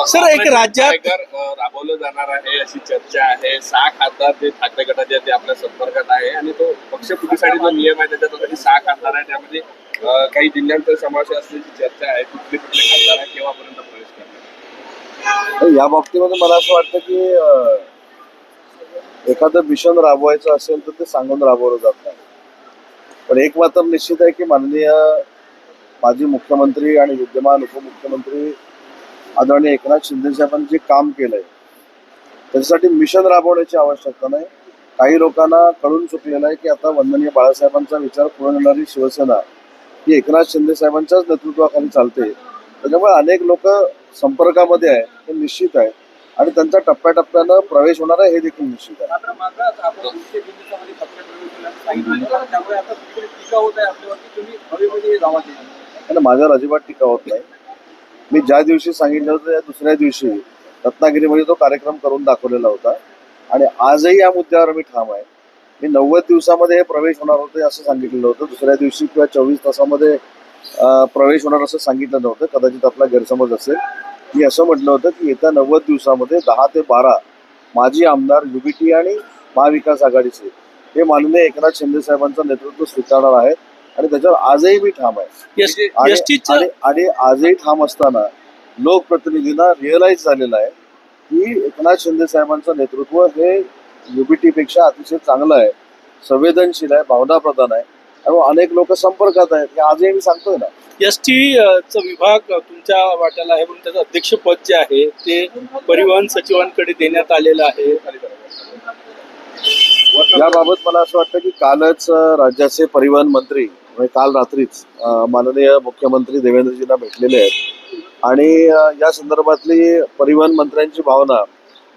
Sir एक राज्यात राबवलं जाणार आहे अशी चर्चा आहे. 6 खासदार जे ठाकरे गटाचे ते आपल्या संपर्कात आहे आणि तो पक्षफुटीसाठी जो नियम आहे त्याच्यासाठी 6 खासदार आहे. त्यामध्ये काही जिल्ह्यांचा समावेश असल्याची चर्चा आहे. कुठले कुठले खासदार आहे केव्हापर्यंत प्रवेश करणार या बाबतीमध्ये मला असं वाटतं की एखादं मिशन राबवायचं असेल तर ते सांगून राबवलं जात नाही. पण एक मात्र निश्चित आहे की माननीय माजी मुख्यमंत्री आणि विद्यमान उपमुख्यमंत्री आदरणीय एकनाथ शिंदे साहेबांनी जे काम केलंय त्याच्यासाठी मिशन राबवण्याची आवश्यकता नाही. काही लोकांना कळून चुकलेलं आहे की आता वंदनीय बाळासाहेबांचा विचार पूर्ण करणारी शिवसेना ही एकनाथ शिंदे साहेबांच्याच नेतृत्वाखाली चालते. त्याच्यामुळे अनेक लोक संपर्कामध्ये आहेत, हे निश्चित आहे आणि त्यांचा टप्प्याटप्प्यानं प्रवेश होणार आहे हे देखील निश्चित आहे. आणि माझ्यावर अजिबात टीका होत नाही. मी ज्या दिवशी सांगितलं होतं त्या दुसऱ्या दिवशी रत्नागिरीमध्ये तो कार्यक्रम करून दाखवलेला होता आणि आजही या मुद्द्यावर मी ठाम आहे. मी 90 दिवसामध्ये हे प्रवेश होणार होते असं सांगितलेलं होतं. दुसऱ्या दिवशी किंवा 24 तासामध्ये प्रवेश होणार असं सांगितलं नव्हतं. कदाचित आपला गैरसमज असेल. मी असं म्हटलं होतं की येत्या 90 दिवसामध्ये 10 ते 12 माजी आमदार युबीटी आणि महाविकास आघाडीचे हे माननीय एकनाथ शिंदे साहेबांचं नेतृत्व स्वीकारणार आहेत आणि त्याच्यावर आजही मी ठाम आहे. आणि आजही ठाम असताना लोकप्रतिनिधींना रिअलाइज झालेलं आहे की एकनाथ शिंदे साहेबांचं नेतृत्व हे युबीटीपेक्षा अतिशय चांगलं आहे, संवेदनशील आहे, भावनाप्रधान आहे आणि अनेक लोक संपर्कात आहेत. हे आजही मी सांगतोय ना. एसटी चा विभाग तुमच्या वाट्याला आहे म्हणून त्याचं अध्यक्षपद जे आहे ते परिवहन सचिवांकडे देण्यात आलेलं आहे. याबाबत मला असं वाटतं की कालच राज्याचे परिवहन मंत्री म्हणजे काल रात्रीच माननीय मुख्यमंत्री देवेंद्रजींना भेटलेले आहेत आणि या संदर्भातली परिवहन मंत्र्यांची भावना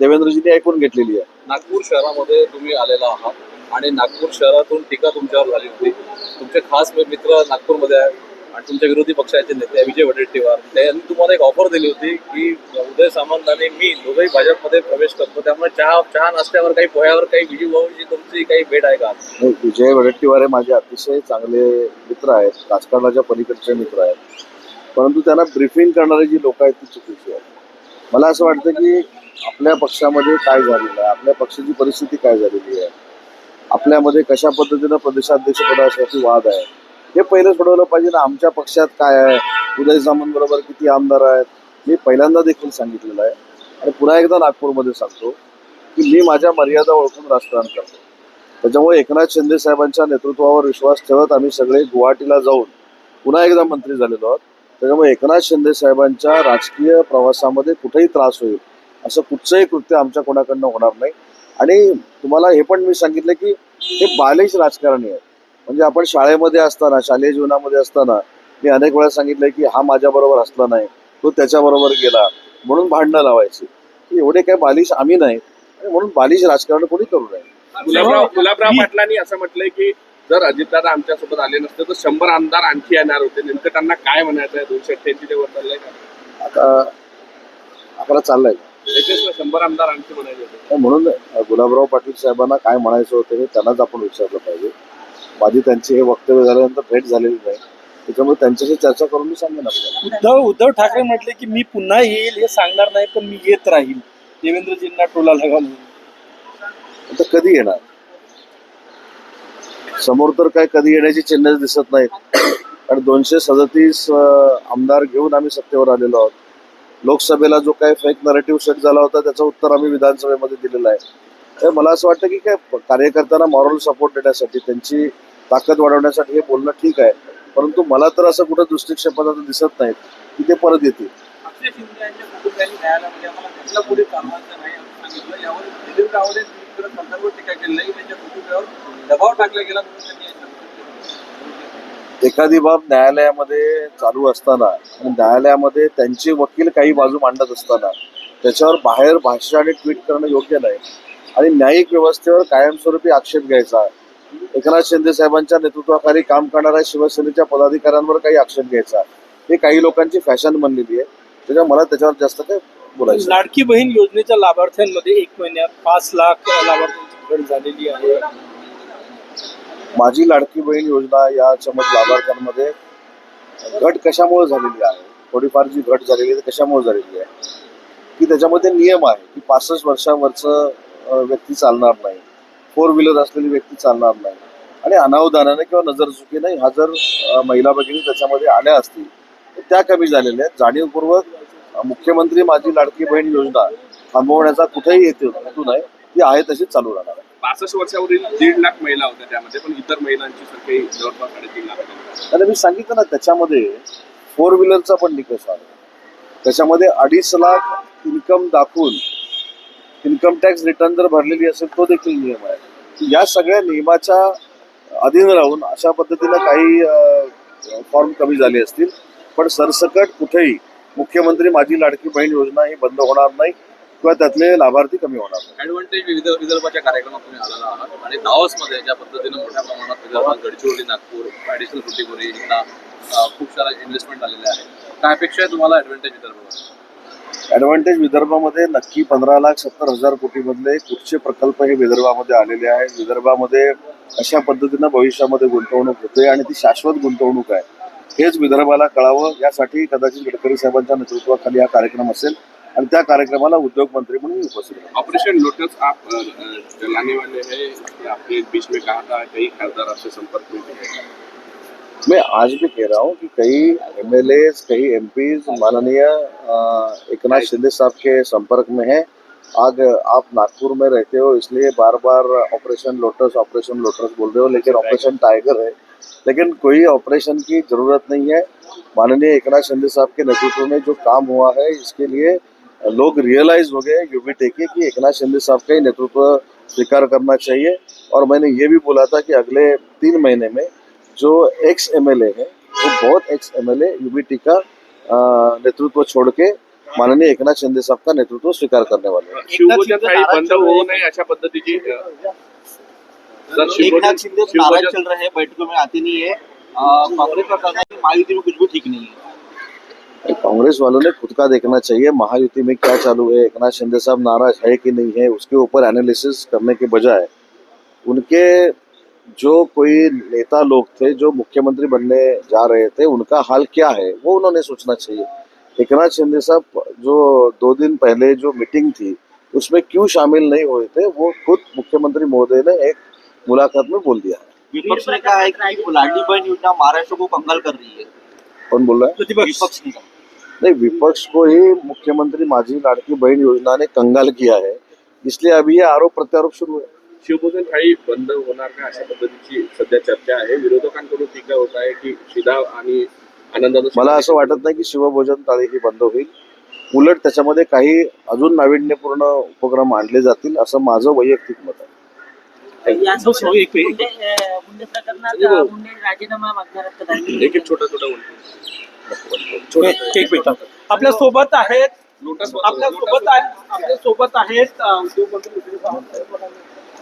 देवेंद्रजींनी ऐकून घेतलेली आहे. नागपूर शहरामध्ये तुम्ही आलेला आहात आणि नागपूर शहरातून टीका तुमच्यावर झाली होती. तुमचे खास मित्र नागपूरमध्ये आहे आणि तुमच्या विरोधी पक्षाचे नेते विजय वडेट्टीवार त्यांनी तुम्हाला एक ऑफर दिली होती की उदय सामंत आणि मी दोघंही भाजपमध्ये प्रवेश करतो, त्यामुळे चहा नाश्त्यावर काही पोह्यावर काही विजू भाऊची तुमची काही भेट आहे का? विजय वडेट्टीवार हे माझे अतिशय चांगले मित्र आहेत, राजकारणाच्या पलीकडचे मित्र आहेत, परंतु त्यांना ब्रीफिंग करणारे जी लोक आहेत ती चुकीची आहेत. मला असं वाटतं की आपल्या पक्षामध्ये काय झालेलं आहे, आपल्या पक्षाची परिस्थिती काय झालेली आहे, आपल्यामध्ये कशा पद्धतीनं प्रदेशाध्यक्षपदासाठी वाद आहे हे पहिलं सोडवलं पाहिजे ना. आमच्या पक्षात काय आहे, उदय सामंत बरोबर किती आमदार आहेत, मी पहिल्यांदा देखील सांगितलेलं आहे आणि पुन्हा एकदा नागपूरमध्ये सांगतो की मी माझ्या मर्यादा ओळखून राजकारण करतो. त्याच्यामुळे एकनाथ शिंदे साहेबांच्या नेतृत्वावर विश्वास ठेवत आम्ही सगळे गुवाहाटीला जाऊन पुन्हा एकदा मंत्री झालेलो आहोत. त्याच्यामुळे एकनाथ शिंदे साहेबांच्या राजकीय प्रवासामध्ये कुठेही त्रास होईल असं कुठचंही कृत्य आमच्या कोणाकडनं होणार नाही. आणि तुम्हाला हे पण मी सांगितलं की हे बालिश राजकारणी आहे. म्हणजे आपण शाळेमध्ये असताना, शालेय जीवनामध्ये असताना मी अनेक वेळा सांगितलंय की हा माझ्याबरोबर असला नाही, तो त्याच्याबरोबर गेला म्हणून भांडणं लावायची. एवढे काय बालिश आम्ही नाही आणि म्हणून बालिश राजकारण कोणी करू नये. गुलाबराव पाटलांनी असं म्हटलंय की जर अजितदादा आमच्यासोबत आले नसते तर 100 आमदार आणखी येणार होते. नेमकं त्यांना काय म्हणायचं आहे? 288 ते वर चाललंय का? आता आकडा चाललाय 100 आमदार आणखी म्हणायचे होते. म्हणून गुलाबराव पाटील साहेबांना काय म्हणायचं होतं हे त्यांनाच आपण विचारलं पाहिजे. माझी त्यांची हे वक्तव्य झाल्यानंतर भेट झालेली नाही, त्याच्यामुळे त्यांच्याशी चर्चा करून मी सांगेन आपल्याला. उद्धव ठाकरे म्हटले की मी पुन्हा येईल हे सांगणार नाही पण मी येत राहील. देवेंद्रजींना टोला घालून. आता कधी येणार? समोर तर काय कधी येण्याची चिन्ह दिसत नाहीत आणि 237 आमदार घेऊन आम्ही सत्तेवर आलेलो आहोत. लोकसभेला जो काही फेक नरेटिव्ह सेट झाला होता त्याचं उत्तर आम्ही विधानसभेमध्ये दिलेलं आहे. तर मला असं वाटतं की काय कार्यकर्त्यांना मॉरल सपोर्ट देण्यासाठी, त्यांची ताकद वाढवण्यासाठी हे बोलणं ठीक आहे, परंतु मला तर असं कुठं दृष्टिक्षेपात दिसत नाहीत की ते परत येतील. एखादी बाब न्यायालयामध्ये चालू असताना आणि न्यायालयामध्ये त्यांचे वकील काही बाजू मांडत असताना त्याच्यावर बाहेर भाष्य आणि ट्विट करणं योग्य नाही आणि न्यायिक व्यवस्थेवर कायमस्वरूपी आक्षेप घ्यायचा, एकनाथ शिंदे साहेबांच्या नेतृत्वाखाली काम करणाऱ्या शिवसेनेच्या पदाधिकाऱ्यांवर काही आक्षेप घ्यायचा, हे काही लोकांची फॅशन बनलेली आहे. त्याच्यामुळे मला त्याच्यावर जास्त काय बोलायचं. लाडकी बहीण योजनेच्या लाभार्थ्यांमध्ये 1 महिन्यात 5 लाख लाभार्थ्यांची घट झालेली आहे. माझी लाडकी बहीण योजना याच्या लाभार्थ्यांमध्ये घट कशामुळे झालेली आहे थोडीफार जी घट झालेली आहे ती कशामुळे झालेली आहे की त्याच्यामध्ये नियम आहे की 65 वर्षावरचं व्यक्ती चालणार नाही, 4 व्हीलर असलेली व्यक्ती चालणार नाही आणि अनावधानाने किंवा नजरचुकीने ह्या जर महिला भगिनी त्याच्यामध्ये आल्या असतील तर त्या कमी झालेल्या आहेत. जाणीवपूर्वक मुख्यमंत्री माझी लाडकी बहीण योजना थांबवण्याचा कुठेही हेतू नाही, ती आहे तशीच चालू राहणार आहे. 65 वर्षावरील 1.5 लाख महिला होत्या त्यामध्ये, पण इतर महिलांची संख्या ही जवळपास 3.5 लाख आहे. आणि मी सांगितलं ना त्याच्यामध्ये 4 व्हीलरचा पण निकष आहे, त्याच्यामध्ये 2.5 लाख इन्कम दाखवून इन्कम टॅक्स रिटर्न जर भरलेली असेल तो देखील नियम आहे. या सगळ्या नियमाच्या अधीन राहून अशा पद्धतीनं काही फॉर्म कमी झाले असतील, पण सरसकट कुठेही मुख्यमंत्री माझी लाडकी बहीण योजना ही बंद होणार नाही किंवा त्यातले लाभार्थी कमी होणार नाही. ॲडव्हान्टेज विदर्भाच्या कार्यक्रमात तुम्ही आलेला आहात आणि दावोसमध्ये ज्या पद्धतीनं मोठ्या प्रमाणात विदर्भात गडचिरोली, नागपूर, ॲडिशनल बुटीबोरी यांना खूप सारा इन्व्हेस्टमेंट आलेले आहे. काय अपेक्षा आहे तुम्हाला ॲडव्हान्टेज विदर्भावर? ॲडव्हान्टेज विदर्भामध्ये नक्की 15,70,000 कोटीमधले कुठचे प्रकल्प हे विदर्भामध्ये आलेले आहेत. विदर्भामध्ये अशा पद्धतीनं भविष्यामध्ये गुंतवणूक होते आणि ती शाश्वत गुंतवणूक आहे हेच विदर्भाला कळावं, यासाठी कदाचित गडकरी साहेबांच्या नेतृत्वाखाली हा कार्यक्रम असेल आणि त्या कार्यक्रमाला उद्योग मंत्री म्हणून मी उपस्थित आहे. ऑपरेशन लोटस आप चलाने वाले हैं, आपके बीच में कहा था कई खासदार आपसे संपर्क में थे. मैं आज भी कह रहा हूँ कि कई एमएलए, कई एमपीज माननीय एकनाथ शिंदे साहब के संपर्क में है. आज आप नागपुर में रहते हो इसलिए बार बार ऑपरेशन लोटस बोल रहे हो, लेकिन ऑपरेशन टाइगर है. लेकिन कोई ऑपरेशन की जरूरत नहीं है. माननीय एकनाथ शिंदे साहब के नेतृत्व में जो काम हुआ है इसके लिए लोग रियलाइज हो गए यूबीटे के कि एकनाथ शिंदे साहब का ही नेतृत्व स्वीकार करना चाहिए. और मैंने ये भी बोला था कि अगले 3 महीने में जो एक्स एमएलए है वो बहुत एक्स एमएलए यूबीटी का नेतृत्व छोड़ के माननीय एकनाथ शिंदे साहब का नेतृत्व स्वीकार करने वाले हैं. शिवभोजन थाळी बंद होऊ नये अशा पद्धतीची सर एकनाथ शिंदे नाराज चल रहे हैं, बैठकों में आते नहीं है. कांग्रेस का कहना है कि महायुति में कुछ भी ठीक नहीं है. कांग्रेस वालों ने खुद का देखना चाहिए महायुति में क्या चालू है, एकनाथ शिंदे साहब नाराज है कि नहीं है, उसके ऊपर एनालिसिस करने के बजाय उनके जो कोई नेता लोग थे जो मुख्यमंत्री बनने जा रहे थे उनका हाल क्या है वो उन्होंने सोचना चाहिए. एकनाथ शिंदे साहब जो 2 दिन पहले जो मीटिंग थी उसमें क्यों शामिल नहीं हुए थे वो खुद मुख्यमंत्री महोदय ने एक मुलाकात में बोल दिया है. विपक्ष ने कहा है कि लाडली बहन योजना महाराष्ट्र को कंगाल कर रही है. कौन बोल रहा है? विपक्ष ने कहा. नहीं, विपक्ष को ही मुख्यमंत्री माझी लाडकी बहन योजना ने कंगाल किया है, इसलिए अभी ये आरोप प्रत्यारोप शुरू है. शिवभोजन थाळी बंद होणार का अशा पद्धतीची सध्या चर्चा आहे. विरोधकांकडून टीका होत आहे की शिदा आणि आनंदानं मला असं वाटत नाही की शिवभोजन थाळी ही बंद होईल. उलट त्याच्यामध्ये काही अजून नाविन्यपूर्ण उपक्रम आणले जातील असं माझं वैयक्तिक मत आहे. मुंडे प्रकरणात मुंडे राजीनामा मागणार आहेत का? एक छोटा आपल्या सोबत आहेत उद्योग मंत्री